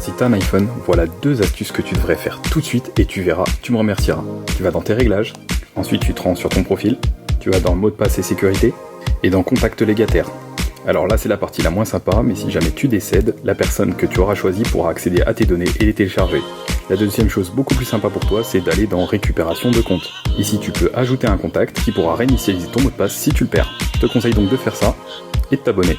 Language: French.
Si t'as un iPhone, voilà 2 astuces que tu devrais faire tout de suite et tu verras, tu me remercieras. Tu vas dans tes réglages, ensuite tu te rends sur ton profil, tu vas dans mot de passe et sécurité, et dans contact légataire. Alors là c'est la partie la moins sympa, mais si jamais tu décèdes, la personne que tu auras choisie pourra accéder à tes données et les télécharger. La deuxième chose beaucoup plus sympa pour toi, c'est d'aller dans récupération de compte. Ici tu peux ajouter un contact qui pourra réinitialiser ton mot de passe si tu le perds. Je te conseille donc de faire ça et de t'abonner.